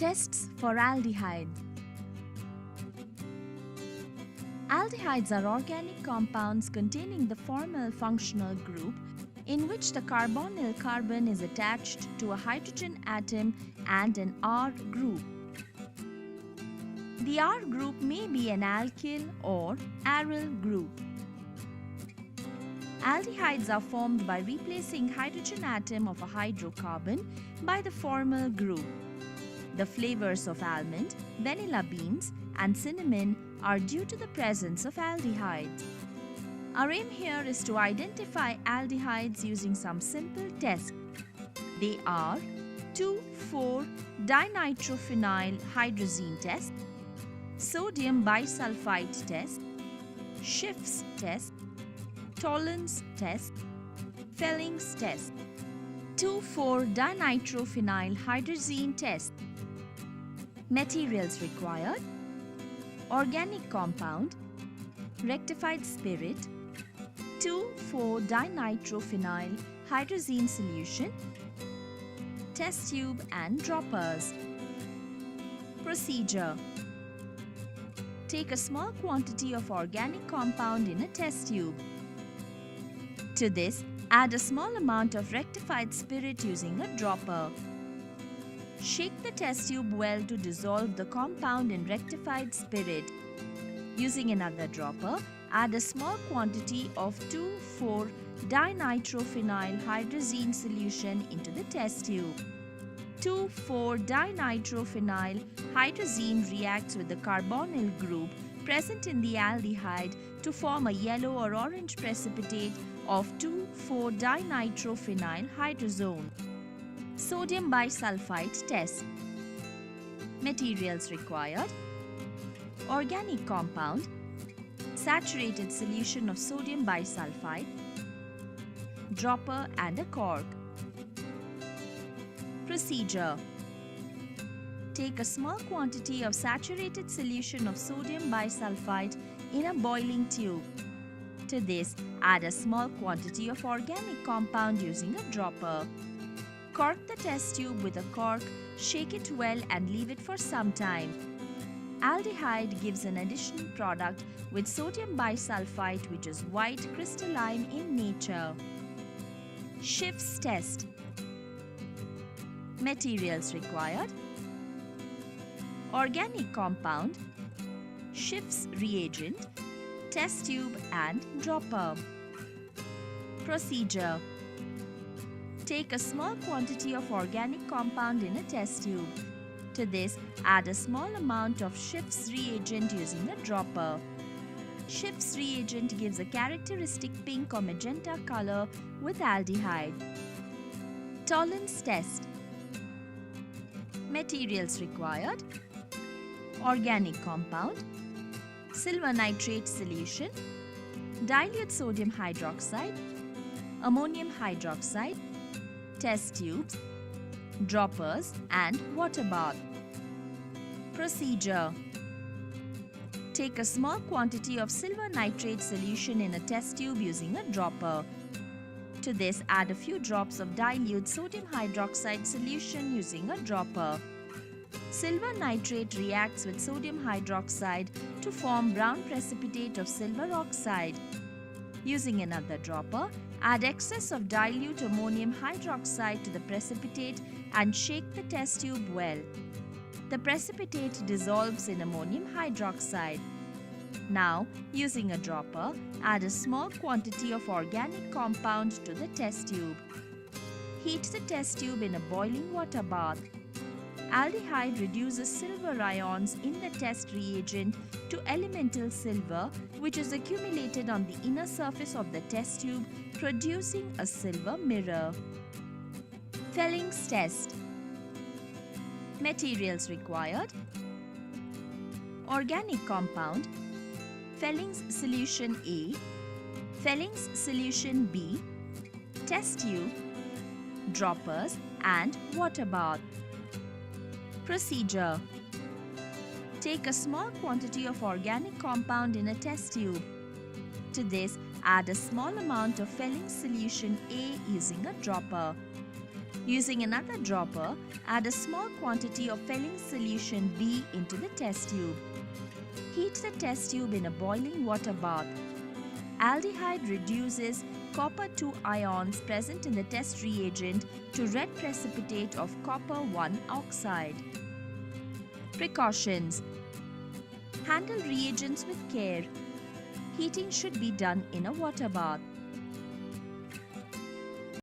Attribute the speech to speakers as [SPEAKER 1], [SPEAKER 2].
[SPEAKER 1] Tests for aldehyde. Aldehydes are organic compounds containing the formal functional group in which the carbonyl carbon is attached to a hydrogen atom and an R group. The R group may be an alkyl or aryl group. Aldehydes are formed by replacing hydrogen atom of a hydrocarbon by the formal group. The flavors of almond, vanilla beans, and cinnamon are due to the presence of aldehydes. Our aim here is to identify aldehydes using some simple tests. They are 2,4-dinitrophenyl hydrazine test, sodium bisulfite test, Schiff's test, Tollens test, Felling's test. 2,4-dinitrophenyl hydrazine test. Materials required: organic compound, rectified spirit, 2,4-dinitrophenyl hydrazine solution, test tube and droppers. Procedure: take a small quantity of organic compound in a test tube. To this, add a small amount of rectified spirit using a dropper. Shake the test tube well to dissolve the compound in rectified spirit. Using another dropper, add a small quantity of 2,4-dinitrophenyl hydrazine solution into the test tube. 2,4-dinitrophenyl hydrazine reacts with the carbonyl group present in the aldehyde to form a yellow or orange precipitate of 2,4-dinitrophenyl hydrazone. Sodium bisulfite test. Materials required: organic compound, saturated solution of sodium bisulfite, dropper and a cork. Procedure: take a small quantity of saturated solution of sodium bisulfite in a boiling tube. To this, add a small quantity of organic compound using a dropper. Cork the test tube with a cork, shake it well and leave it for some time. Aldehyde gives an additional product with sodium bisulfite, which is white crystalline in nature. Schiff's test. Materials required: organic compound, Schiff's reagent, test tube and dropper. Procedure: take a small quantity of organic compound in a test tube. To this, add a small amount of Schiff's reagent using a dropper. Schiff's reagent gives a characteristic pink or magenta color with aldehyde. Tollens test. Materials required: organic compound, silver nitrate solution, dilute sodium hydroxide, ammonium hydroxide, test tubes, droppers and water bath. Procedure: take a small quantity of silver nitrate solution in a test tube using a dropper. To this, add a few drops of dilute sodium hydroxide solution using a dropper. Silver nitrate reacts with sodium hydroxide to form brown precipitate of silver oxide. Using another dropper, add excess of dilute ammonium hydroxide to the precipitate and shake the test tube well. The precipitate dissolves in ammonium hydroxide. Now, using a dropper, add a small quantity of organic compound to the test tube. Heat the test tube in a boiling water bath. Aldehyde reduces silver ions in the test reagent to elemental silver, which is accumulated on the inner surface of the test tube, producing a silver mirror. Felling's test. Materials required: organic compound, Felling's solution A, Felling's solution B, test tube, droppers and water bath. Procedure: take a small quantity of organic compound in a test tube. To this, add a small amount of Felling's solution A using a dropper. Using another dropper, add a small quantity of Fehling solution B into the test tube. Heat the test tube in a boiling water bath. Aldehyde reduces copper 2 ions present in the test reagent to red precipitate of copper 1 oxide. Precautions: handle reagents with care. Heating should be done in a water bath.